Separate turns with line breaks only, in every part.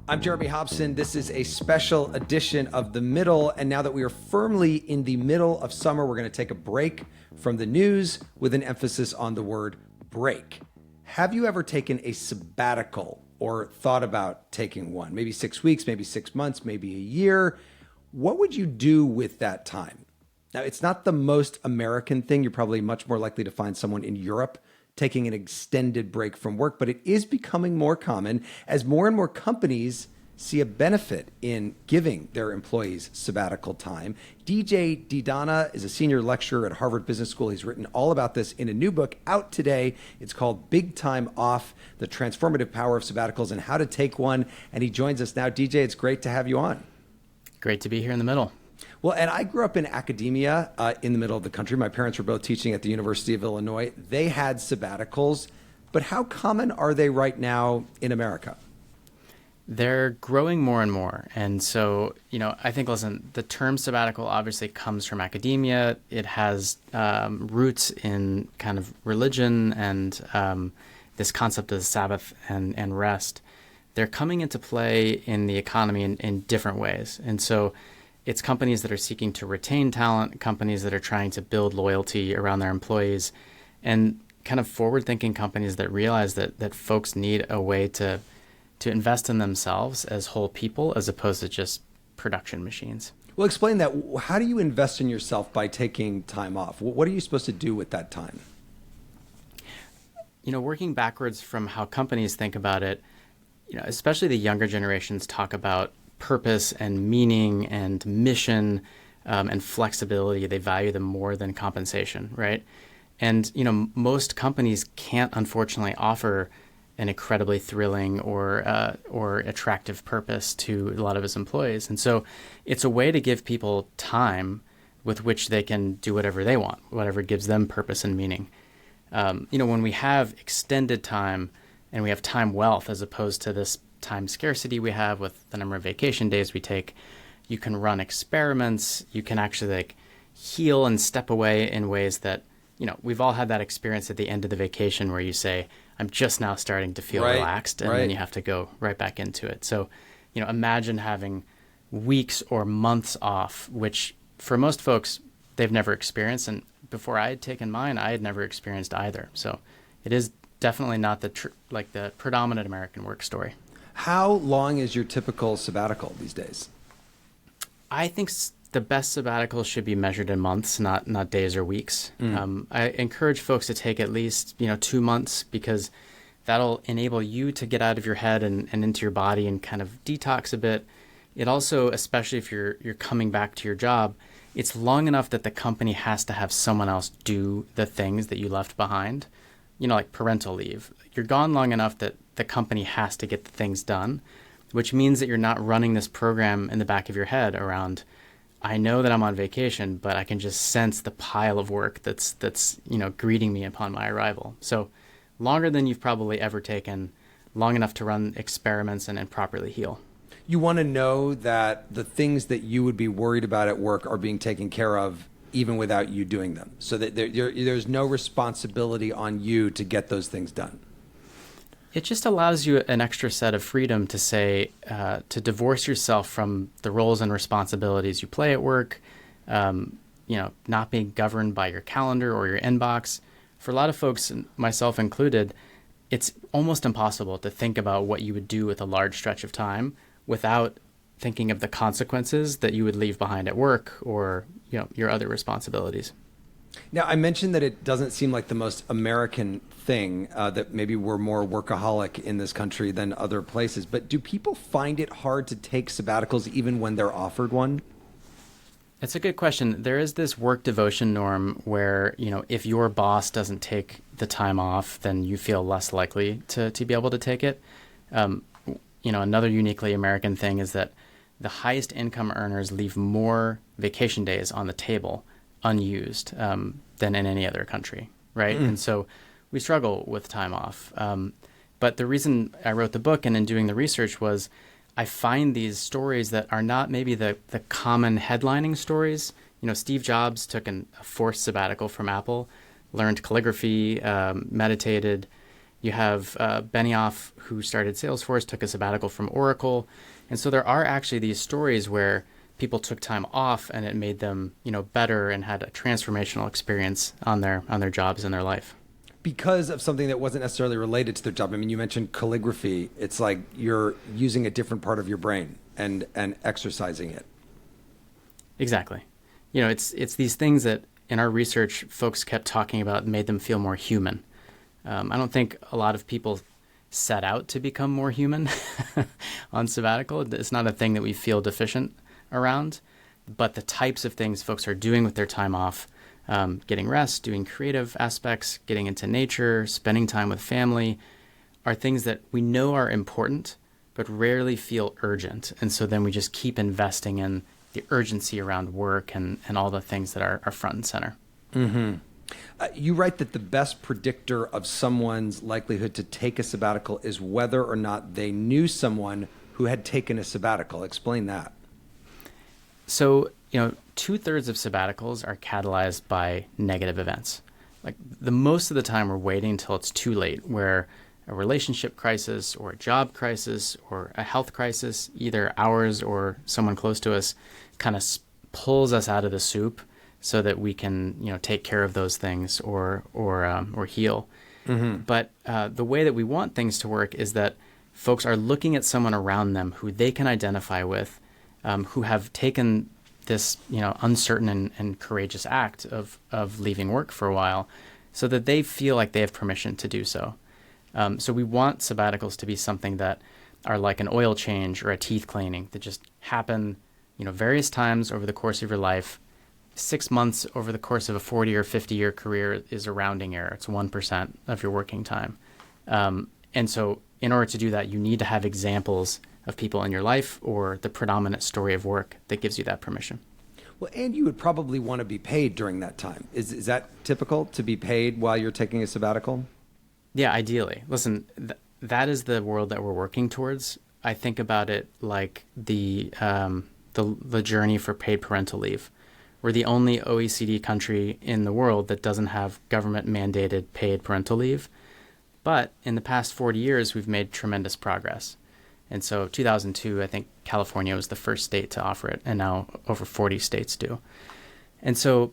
I'm Jeremy Hobson. This is a special edition of The Middle. And now that we are firmly in the middle of summer, we're going to take a break from the news with an emphasis on the word break. Have you ever taken a sabbatical or thought about taking one? Maybe 6 weeks, maybe 6 months, maybe a year. What would you do with that time? Now, it's not the most American thing. You're probably much more likely to find someone in Europe taking an extended break from work, but it is becoming more common as more and more companies see a benefit in giving their employees sabbatical time. DJ DiDonna is a senior lecturer at Harvard Business School. He's written all about this in a new book out today. It's called Big Time Off, The Transformative Power of Sabbaticals and How to Take One. And he joins us now. DJ, it's great to have you on.
Great to be here in the middle.
Well, and I grew up in academia in the middle of the country. My parents were both teaching at the University of Illinois. They had sabbaticals, but how common are they right now in America?
They're growing more and more. And so, I think, listen, the term sabbatical obviously comes from academia. It has roots in kind of religion and this concept of Sabbath and rest. They're coming into play in the economy in different ways. And so it's companies that are seeking to retain talent, companies that are trying to build loyalty around their employees, and kind of forward-thinking companies that realize that folks need a way to invest in themselves as whole people as opposed to just production machines.
Well, explain that. How do you invest in yourself by taking time off? What are you supposed to do with that time?
Working backwards from how companies think about it, especially the younger generations talk about purpose and meaning and mission and flexibility. They value them more than compensation, right? And, most companies can't, unfortunately, offer an incredibly thrilling or attractive purpose to a lot of its employees. And so it's a way to give people time with which they can do whatever they want, whatever gives them purpose and meaning. When we have extended time and we have time wealth as opposed to this time scarcity we have with the number of vacation days we take, you can run experiments. You can actually heal and step away in ways that, we've all had that experience at the end of the vacation where you say, I'm just now starting to feel relaxed, and then you have to go right back into it. So, imagine having weeks or months off, which for most folks, they've never experienced. And before I had taken mine, I had never experienced either. So it is definitely not the predominant American work story.
How long is your typical sabbatical these days?
I think the best sabbatical should be measured in months, not days or weeks. I encourage folks to take at least 2 months because that'll enable you to get out of your head and into your body and kind of detox a bit. It also, especially if you're coming back to your job, it's long enough that the company has to have someone else do the things that you left behind. Like parental leave. You're gone long enough that the company has to get the things done, which means that you're not running this program in the back of your head around, I know that I'm on vacation, but I can just sense the pile of work that's greeting me upon my arrival. So longer than you've probably ever taken, long enough to run experiments and properly heal.
You want to know that the things that you would be worried about at work are being taken care of even without you doing them, so that there's no responsibility on you to get those things done.
It just allows you an extra set of freedom to say, to divorce yourself from the roles and responsibilities you play at work, not being governed by your calendar or your inbox. For a lot of folks, myself included, it's almost impossible to think about what you would do with a large stretch of time without thinking of the consequences that you would leave behind at work or your other responsibilities.
Now, I mentioned that it doesn't seem like the most American thing, that maybe we're more workaholic in this country than other places, but do people find it hard to take sabbaticals even when they're offered one?
It's a good question. There is this work devotion norm where, if your boss doesn't take the time off, then you feel less likely to be able to take it. Another uniquely American thing is that the highest income earners leave more vacation days on the table unused than in any other country, right? And so we struggle with time off. But the reason I wrote the book and in doing the research was I find these stories that are not maybe the common headlining stories. Steve Jobs took a forced sabbatical from Apple, learned calligraphy, meditated, You have Benioff, who started Salesforce, took a sabbatical from Oracle. And so there are actually these stories where people took time off and it made them, better and had a transformational experience on their jobs and their life.
Because of something that wasn't necessarily related to their job. I mean, you mentioned calligraphy. It's like you're using a different part of your brain and exercising it.
Exactly. It's these things that in our research, folks kept talking about and made them feel more human. I don't think a lot of people set out to become more human on sabbatical. It's not a thing that we feel deficient around, but the types of things folks are doing with their time off, getting rest, doing creative aspects, getting into nature, spending time with family, are things that we know are important, but rarely feel urgent. And so then we just keep investing in the urgency around work and all the things that are front and center.
Mm-hmm. You write that the best predictor of someone's likelihood to take a sabbatical is whether or not they knew someone who had taken a sabbatical. Explain that.
So, 2/3 of sabbaticals are catalyzed by negative events. Like the most of the time we're waiting until it's too late, where a relationship crisis or a job crisis or a health crisis, either ours or someone close to us, kind of pulls us out of the soup so that we can, take care of those things or heal. Mm-hmm. But the way that we want things to work is that folks are looking at someone around them who they can identify with, who have taken this, uncertain and courageous act of leaving work for a while, so that they feel like they have permission to do so. So we want sabbaticals to be something that are like an oil change or a teeth cleaning that just happen, various times over the course of your life. 6 months over the course of a 40 or 50-year career is a rounding error. It's 1% of your working time. And so in order to do that, you need to have examples of people in your life or the predominant story of work that gives you that permission.
Well, and you would probably want to be paid during that time. Is that typical, to be paid while you're taking a sabbatical?
Yeah, ideally. Listen, that is the world that we're working towards. I think about it like the journey for paid parental leave. We're the only OECD country in the world that doesn't have government-mandated paid parental leave. But in the past 40 years, we've made tremendous progress. And so 2002, I think California was the first state to offer it, and now over 40 states do. And so,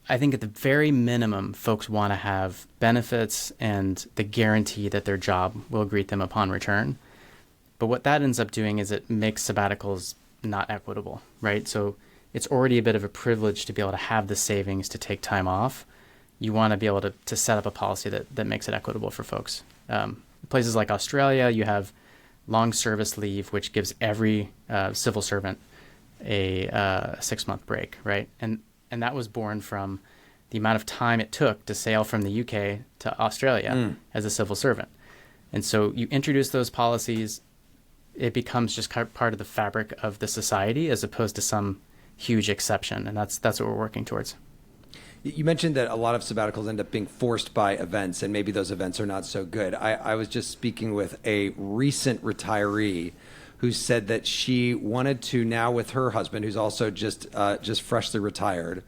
I think at the very minimum, folks want to have benefits and the guarantee that their job will greet them upon return. But what that ends up doing is it makes sabbaticals not equitable, right? So it's already a bit of a privilege to be able to have the savings to take time off. You want to be able to set up a policy that makes it equitable for folks. Places like Australia, you have long service leave, which gives every civil servant a 6-month break, right? And that was born from the amount of time it took to sail from the UK to Australia as a civil servant. And so you introduce those policies, it becomes just part of the fabric of the society as opposed to some huge exception. And that's what we're working towards.
You mentioned that a lot of sabbaticals end up being forced by events, and maybe those events are not so good. I was just speaking with a recent retiree who said that she wanted to, now with her husband, who's also just freshly retired,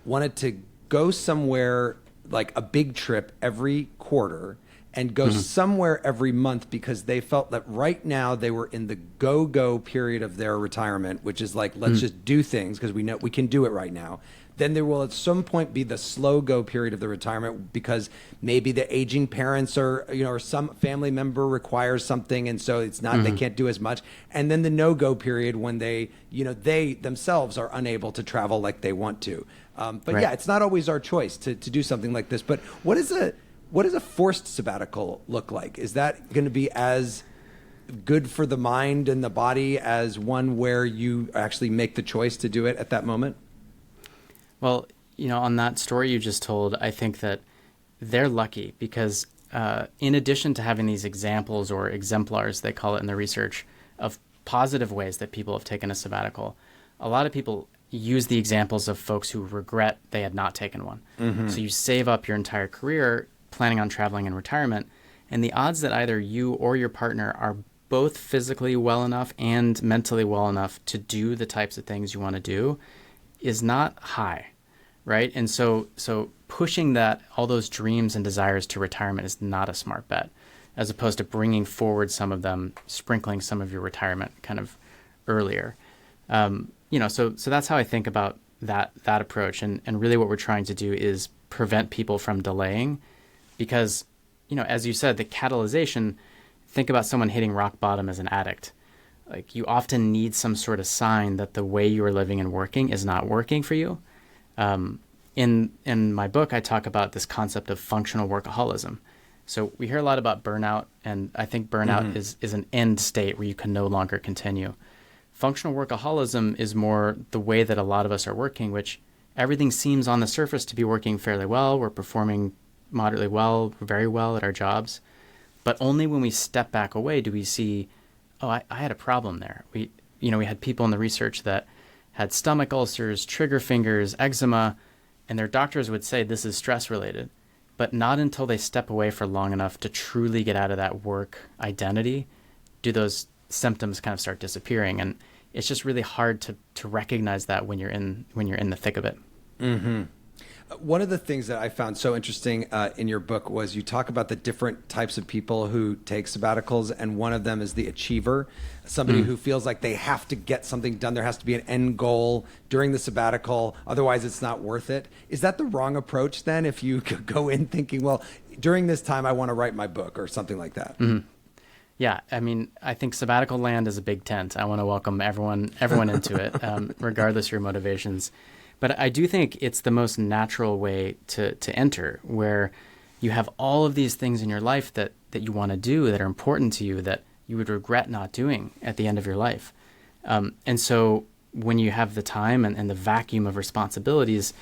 wanted to go somewhere like a big trip every quarter and go somewhere every month, because they felt that right now they were in the go-go period of their retirement, which is like, let's just do things because we know we can do it right now. Then there will at some point be the slow go period of the retirement, because maybe the aging parents or some family member requires something, and so it's not, they can't do as much. And then the no go period when they themselves are unable to travel like they want to. But right. Yeah, it's not always our choice to do something like this. But what does a forced sabbatical look like? Is that going to be as good for the mind and the body as one where you actually make the choice to do it at that moment?
Well, on that story you just told, I think that they're lucky because in addition to having these examples or exemplars, they call it in the research, of positive ways that people have taken a sabbatical, a lot of people use the examples of folks who regret they had not taken one. Mm-hmm. So you save up your entire career planning on traveling in retirement, and the odds that either you or your partner are both physically well enough and mentally well enough to do the types of things you want to do is not high, right? And so pushing all those dreams and desires to retirement is not a smart bet, as opposed to bringing forward some of them, sprinkling some of your retirement kind of earlier. So that's how I think about that approach. And really what we're trying to do is prevent people from delaying, because, as you said, the catalyzation, think about someone hitting rock bottom as an addict. Like, you often need some sort of sign that the way you are living and working is not working for you. In my book, I talk about this concept of functional workaholism. So we hear a lot about burnout, and I think burnout is an end state where you can no longer continue. Functional workaholism is more the way that a lot of us are working, which everything seems on the surface to be working fairly well. We're performing moderately well, very well at our jobs. But only when we step back away do we see, oh, I had a problem there. We had people in the research that had stomach ulcers, trigger fingers, eczema, and their doctors would say this is stress related. But not until they step away for long enough to truly get out of that work identity do those symptoms kind of start disappearing. And it's just really hard to recognize that when you're in the thick of it.
Mm-hmm. One of the things that I found so interesting in your book was you talk about the different types of people who take sabbaticals, and one of them is the achiever, somebody who feels like they have to get something done. There has to be an end goal during the sabbatical, otherwise it's not worth it. Is that the wrong approach then, if you could go in thinking, well, during this time I want to write my book or something like that?
Mm-hmm. Yeah, I mean, I think sabbatical land is a big tent. I want to welcome everyone into it, regardless of your motivations. But I do think it's the most natural way to enter, where you have all of these things in your life that you want to do, that are important to you, that you would regret not doing at the end of your life. And so when you have the time and the vacuum of responsibilities,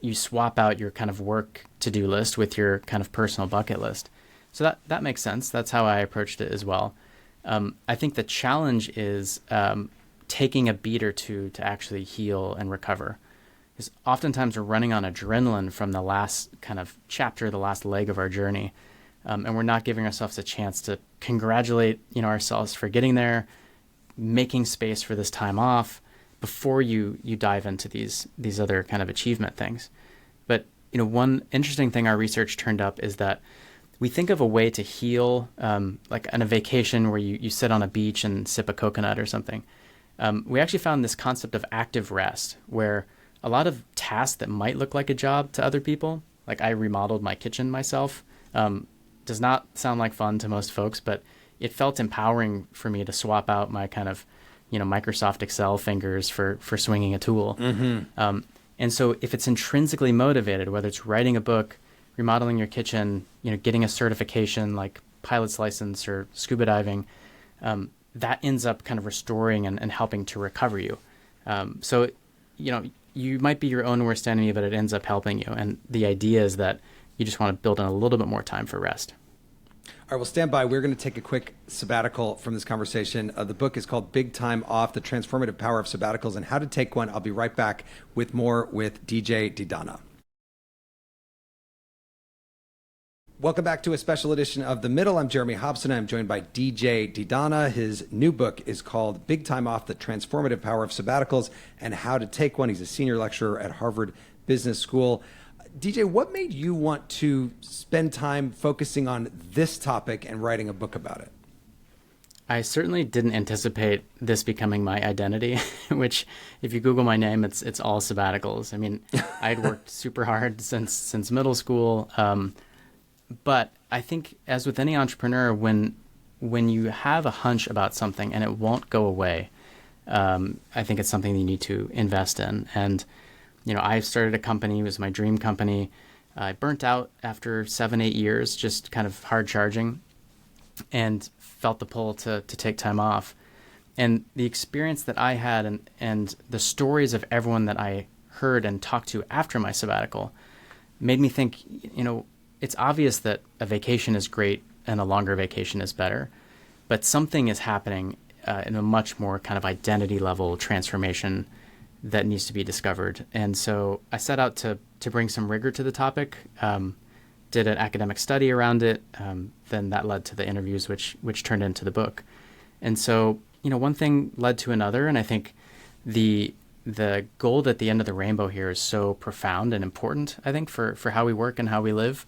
you swap out your kind of work to-do list with your kind of personal bucket list. So that makes sense. That's how I approached it as well. I think the challenge is taking a beat or two to actually heal and recover. Because oftentimes we're running on adrenaline from the last kind of chapter, the last leg of our journey, and we're not giving ourselves a chance to congratulate ourselves for getting there, making space for this time off before you dive into these other kind of achievement things. But one interesting thing our research turned up is that we think of a way to heal, like on a vacation where you sit on a beach and sip a coconut or something. We actually found this concept of active rest, where a lot of tasks that might look like a job to other people, like I remodeled my kitchen myself, does not sound like fun to most folks, but it felt empowering for me to swap out my kind of, Microsoft Excel fingers for swinging a tool. Mm-hmm. And so if it's intrinsically motivated, whether it's writing a book, remodeling your kitchen, getting a certification like pilot's license or scuba diving, that ends up kind of restoring and helping to recover you. So you might be your own worst enemy, but it ends up helping you. And the idea is that you just want to build in a little bit more time for rest.
All right, well, stand by. We're going to take a quick sabbatical from this conversation. The book is called Big Time Off, The Transformative Power of Sabbaticals and How to Take One. I'll be right back with more with DJ DiDonna. Welcome back to a special edition of The Middle. I'm Jeremy Hobson. I'm joined by DJ DiDonna. His new book is called Big Time Off, The Transformative Power of Sabbaticals and How to Take One. He's a senior lecturer at Harvard Business School. DJ, what made you want to spend time focusing on this topic and writing a book about it?
I certainly didn't anticipate this becoming my identity, which if you Google my name, it's all sabbaticals. I mean, I had worked super hard since middle school. But I think, as with any entrepreneur, when you have a hunch about something and it won't go away, I think it's something you need to invest in. And, I started a company. It was my dream company. I burnt out after 7-8 years, just kind of hard charging, and felt the pull to take time off. And the experience that I had and the stories of everyone that I heard and talked to after my sabbatical made me think, it's obvious that a vacation is great and a longer vacation is better, but something is happening in a much more kind of identity level transformation that needs to be discovered. And so I set out to bring some rigor to the topic, did an academic study around it, then that led to the interviews, which turned into the book. And so, one thing led to another, and I think the the gold at the end of the rainbow here is so profound and important, I think, for how we work and how we live,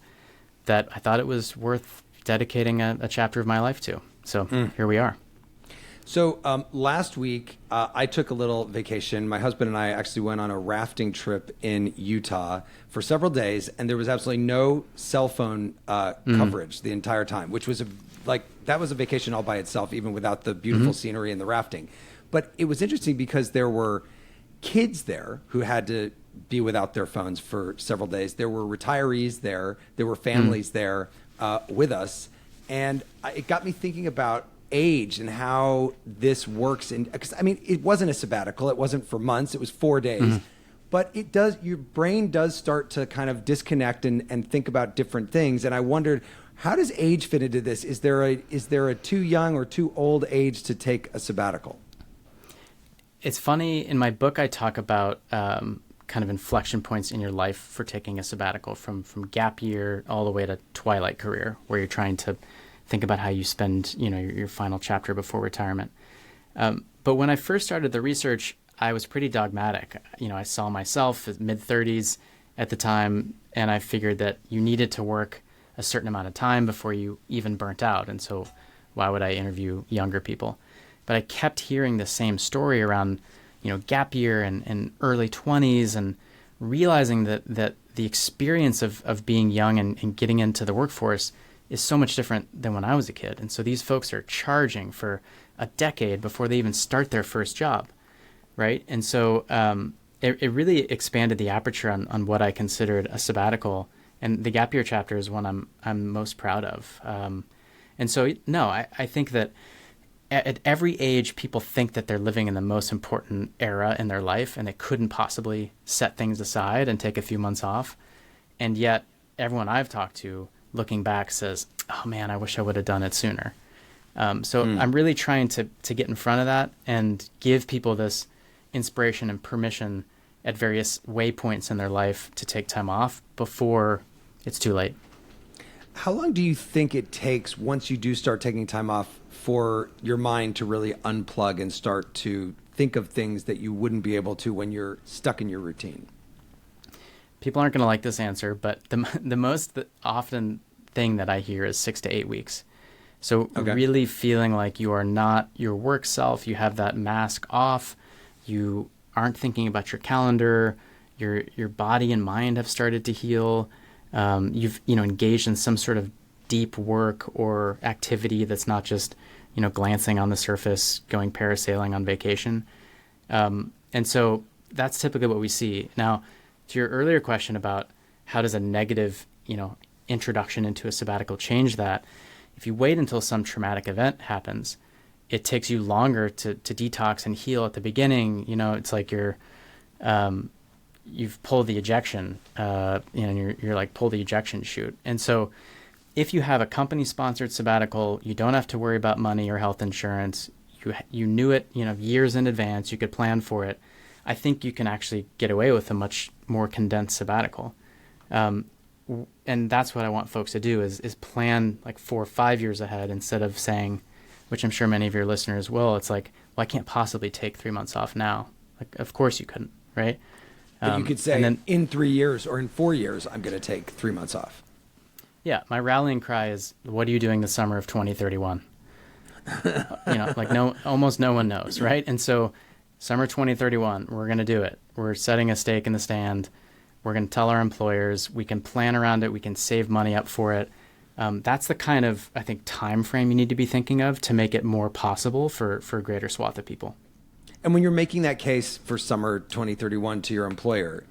that I thought it was worth dedicating a chapter of my life to. So here we are.
So last week, I took a little vacation. My husband and I actually went on a rafting trip in Utah for several days, and there was absolutely no cell phone coverage the entire time, which was that was a vacation all by itself, even without the beautiful scenery and the rafting. But it was interesting because there were kids there who had to be without their phones for several days. There were retirees there. There were families there with us. And it got me thinking about age and how this works. Because, I mean, it wasn't a sabbatical. It wasn't for months. It was 4 days. But it does, your brain does start to kind of disconnect and think about different things. And I wondered, how does age fit into this? Is there a too young or too old age to take a sabbatical?
It's funny, in my book, I talk about kind of inflection points in your life for taking a sabbatical, from gap year all the way to twilight career, where you're trying to think about how you spend, your final chapter before retirement. But when I first started the research, I was pretty dogmatic. I saw myself at mid-30s at the time, and I figured that you needed to work a certain amount of time before you even burnt out. And so why would I interview younger people? But I kept hearing the same story around, gap year and early 20s, and realizing that the experience of being young and getting into the workforce is so much different than when I was a kid. And so these folks are charging for a decade before they even start their first job, right? And so it really expanded the aperture on what I considered a sabbatical. And the gap year chapter is one I'm most proud of. And so, no, I think that at every age, people think that they're living in the most important era in their life, and they couldn't possibly set things aside and take a few months off. And yet, everyone I've talked to, looking back, says, oh man, I wish I would have done it sooner. I'm really trying to get in front of that and give people this inspiration and permission at various waypoints in their life to take time off before it's too late.
How long do you think it takes, once you do start taking time off, for your mind to really unplug and start to think of things that you wouldn't be able to when you're stuck in your routine?
People aren't going to like this answer, but the most often thing that I hear is 6 to 8 weeks. So really feeling like you are not your work self, you have that mask off, you aren't thinking about your calendar, your body and mind have started to heal. You've engaged in some sort of deep work or activity that's not just glancing on the surface, going parasailing on vacation. And so that's typically what we see. Now, to your earlier question about how does a negative introduction into a sabbatical change that, if you wait until some traumatic event happens, it takes you longer to detox and heal at the beginning. It's like you've pulled the ejection, you're like, pull the ejection chute. And so if you have a company-sponsored sabbatical, you don't have to worry about money or health insurance. You knew it, years in advance. You could plan for it. I think you can actually get away with a much more condensed sabbatical. And that's what I want folks to do is plan like 4 or 5 years ahead, instead of saying, which I'm sure many of your listeners will, it's like, well, I can't possibly take 3 months off now. Like, of course you couldn't, right?
But you could say, in 3 years or in 4 years, I'm going to take 3 months off.
Yeah, my rallying cry is, what are you doing the summer of 2031? Almost no one knows, right? And so summer 2031, we're going to do it. We're setting a stake in the stand. We're going to tell our employers. We can plan around it. We can save money up for it. That's the kind of, I think, time frame you need to be thinking of to make it more possible for a greater swath of people.
And when you're making that case for summer 2031 to your employer,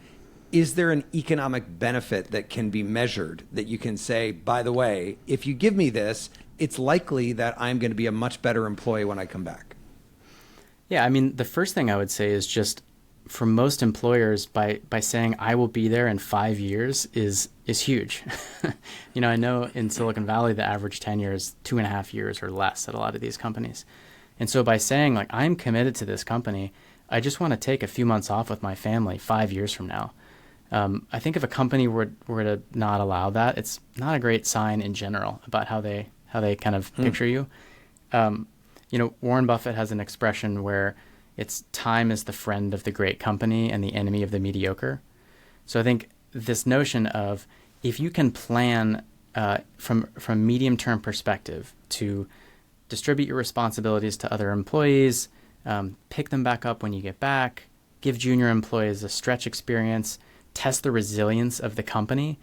is there an economic benefit that can be measured that you can say, by the way, if you give me this, it's likely that I'm going to be a much better employee when I come back?
Yeah, I mean, the first thing I would say is just, for most employers, by saying I will be there in 5 years is huge. I know in Silicon Valley, the average tenure is 2.5 years or less at a lot of these companies. And so by saying, like, I'm committed to this company, I just want to take a few months off with my family 5 years from now. I think if a company were to not allow that, it's not a great sign in general about how they kind of picture you. Warren Buffett has an expression where It's time is the friend of the great company and the enemy of the mediocre. So I think this notion of if you can plan from medium-term perspective to distribute your responsibilities to other employees, pick them back up when you get back, give junior employees a stretch experience, test the resilience of the company,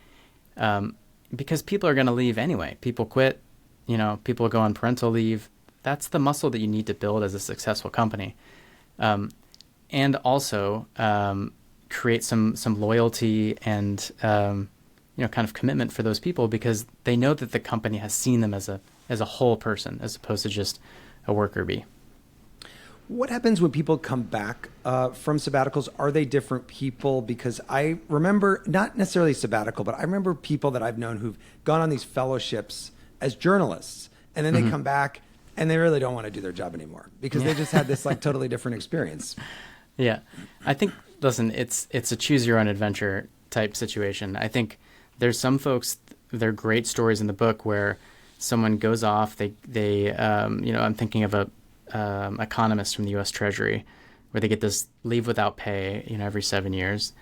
because people are going to leave anyway. People quit, people go on parental leave. That's the muscle that you need to build as a successful company. And also create some loyalty and kind of commitment for those people, because they know that the company has seen them as a whole person as opposed to just a worker bee.
What happens when people come back from sabbaticals? Are they different people? Because I remember, not necessarily sabbatical, but I remember people that I've known who've gone on these fellowships as journalists, and then they come back and they really don't want to do their job anymore because they just had this like totally different experience. Yeah.
I think, listen, it's a choose your own adventure type situation. I think there's some folks, there are great stories in the book where someone goes off, they I'm thinking of a economist from the U.S. Treasury where they get this leave without pay, every 7 years.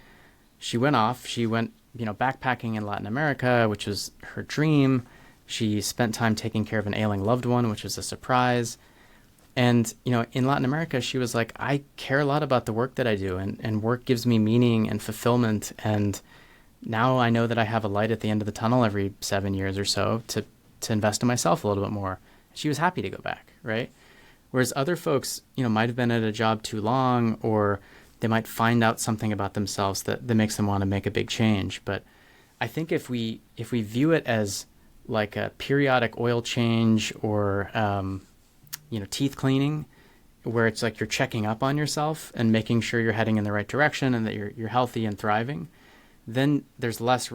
She went off, backpacking in Latin America, which was her dream. She spent time taking care of an ailing loved one, which was a surprise. And, in Latin America, she was like, I care a lot about the work that I do, and work gives me meaning and fulfillment. And now I know that I have a light at the end of the tunnel every 7 years or so to invest in myself a little bit more. She was happy to go back, right? Whereas other folks, might have been at a job too long, or they might find out something about themselves that makes them want to make a big change. But I think if we view it as like a periodic oil change or teeth cleaning, where it's like you're checking up on yourself and making sure you're heading in the right direction and that you're healthy and thriving, then there's less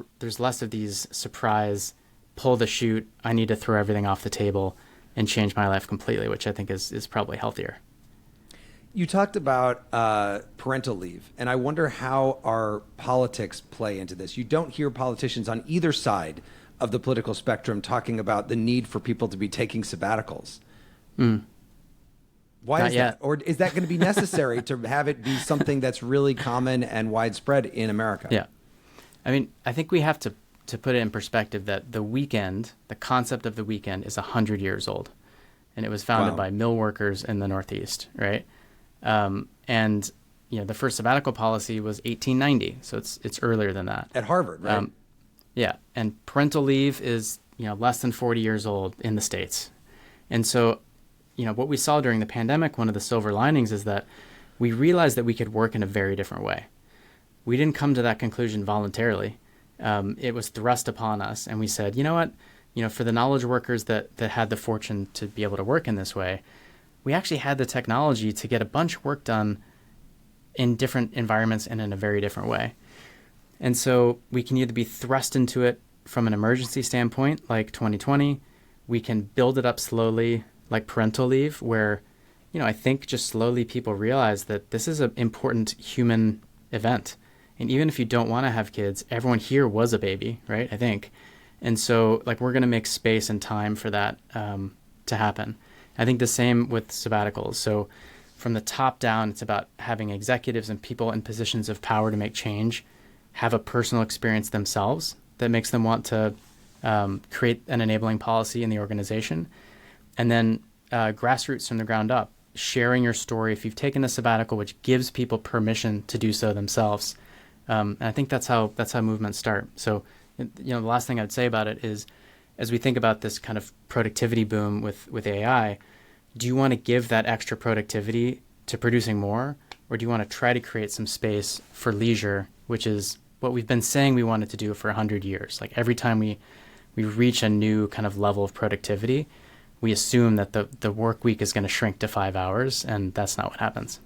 of these surprise, pull the chute, I need to throw everything off the table and change my life completely, which I think is probably healthier.
You talked about parental leave, and I wonder how our politics play into this. You don't hear politicians on either side of the political spectrum talking about the need for people to be taking sabbaticals. Why
Not
is
yet.
that? Or is that going to be necessary to have it be something that's really common and widespread in America?
Yeah. I mean, I think we have to put it in perspective that the weekend, the concept of the weekend is 100 years old. And it was founded by mill workers in the Northeast, right? And the first sabbatical policy was 1890. So it's earlier than that.
At Harvard, right?
Yeah. And parental leave is, less than 40 years old in the States. And so, what we saw during the pandemic, one of the silver linings is that we realized that we could work in a very different way. We didn't come to that conclusion voluntarily. It was thrust upon us. And we said, you know what? For the knowledge workers that had the fortune to be able to work in this way, we actually had the technology to get a bunch of work done in different environments and in a very different way. And so we can either be thrust into it from an emergency standpoint, like 2020. We can build it up slowly, like parental leave, where, I think just slowly people realize that this is an important human event. And even if you don't want to have kids, everyone here was a baby, right? I think. And so we're going to make space and time for that to happen. I think the same with sabbaticals. So from the top down, it's about having executives and people in positions of power to make change have a personal experience themselves that makes them want to create an enabling policy in the organization. And then grassroots from the ground up, sharing your story if you've taken a sabbatical, which gives people permission to do so themselves. And I think that's how movements start. So, the last thing I'd say about it is, as we think about this kind of productivity boom with AI, do you want to give that extra productivity to producing more, or do you want to try to create some space for leisure, which is what we've been saying we wanted to do for 100 years? Like every time we reach a new kind of level of productivity, we assume that the work week is going to shrink to 5 hours, and that's not what happens.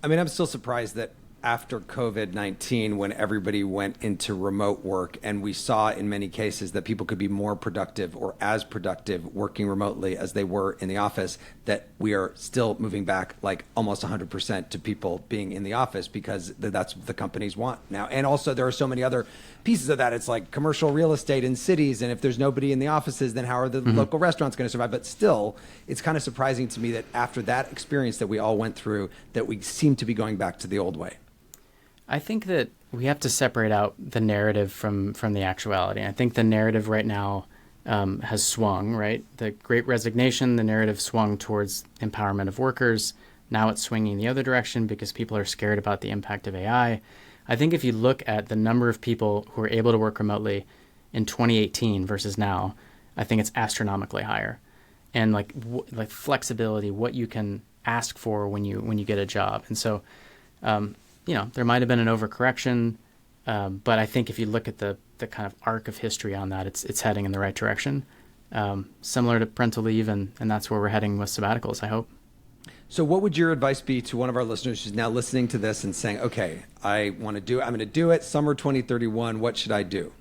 I mean, I'm still surprised that after COVID-19, when everybody went into remote work, and we saw in many cases that people could be more productive or as productive working remotely as they were in the office, that we are still moving back like almost 100% to people being in the office because that's what the companies want now. And also there are so many other pieces of that. It's like commercial real estate in cities, and if there's nobody in the offices, then how are the local restaurants going to survive? But still, it's kind of surprising to me that after that experience that we all went through, that we seem to be going back to the old way.
I think that we have to separate out the narrative from the actuality. I think the narrative right now has swung, right? The Great Resignation, the narrative swung towards empowerment of workers. Now it's swinging the other direction because people are scared about the impact of AI. I think if you look at the number of people who are able to work remotely in 2018 versus now, I think it's astronomically higher. And like flexibility, what you can ask for when you get a job. And so, there might have been an overcorrection, but I think if you look at the kind of arc of history on that, it's heading in the right direction, similar to parental leave, and that's where we're heading with sabbaticals, I hope.
So what would your advice be to one of our listeners who's now listening to this and saying, okay, I want to do it, I'm going to do it, summer 2031, what should I do?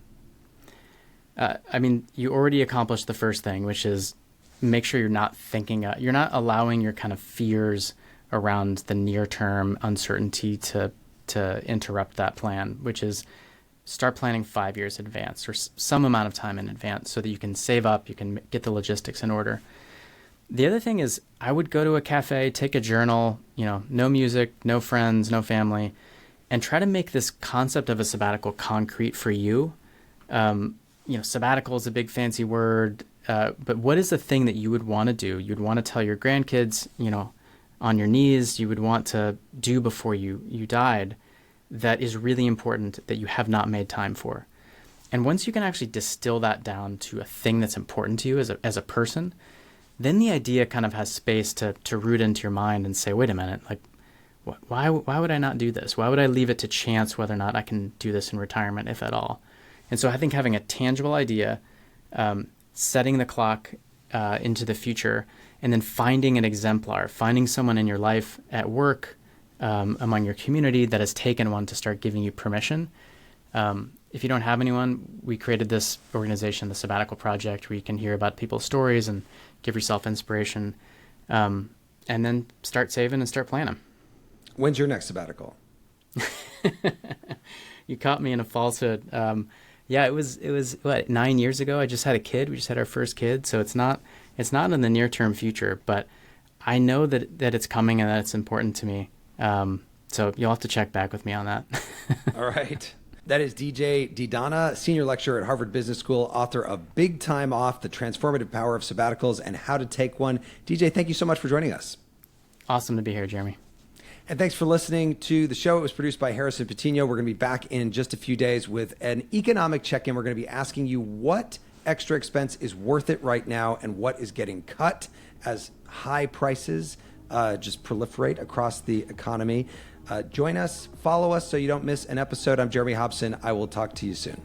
You already accomplished the first thing, which is make sure you're not allowing your kind of fears around the near-term uncertainty to interrupt that plan, which is start planning 5 years in advance or some amount of time in advance so that you can save up, you can get the logistics in order. The other thing is I would go to a cafe, take a journal, no music, no friends, no family, and try to make this concept of a sabbatical concrete for you. Sabbatical is a big fancy word, but what is the thing that you would want to do? You'd want to tell your grandkids, on your knees, you would want to do before you died, that is really important that you have not made time for. And once you can actually distill that down to a thing that's important to you as a person, then the idea kind of has space to root into your mind and say, wait a minute, like, why would I not do this? Why would I leave it to chance whether or not I can do this in retirement, if at all? And so I think having a tangible idea, setting the clock into the future, and then finding an exemplar, finding someone in your life at work, among your community that has taken one to start giving you permission. If you don't have anyone, we created this organization, the Sabbatical Project, where you can hear about people's stories and give yourself inspiration, and then start saving and start planning.
When's your next sabbatical?
You caught me in a falsehood. It was 9 years ago. I just had a kid. We just had our first kid. So it's not in the near term future, but I know that it's coming and that it's important to me. So you'll have to check back with me on that.
All right. That is DJ DiDonna, senior lecturer at Harvard Business School, author of Big Time Off, The Transformative Power of Sabbaticals and How to Take One. DJ, thank you so much for joining us.
Awesome to be here, Jeremy.
And thanks for listening to the show. It was produced by Harrison Patino. We're going to be back in just a few days with an economic check-in. We're going to be asking you what extra expense is worth it right now and what is getting cut as high prices just proliferate across the economy. Join us, follow us so you don't miss an episode. I'm Jeremy Hobson. I will talk to you soon.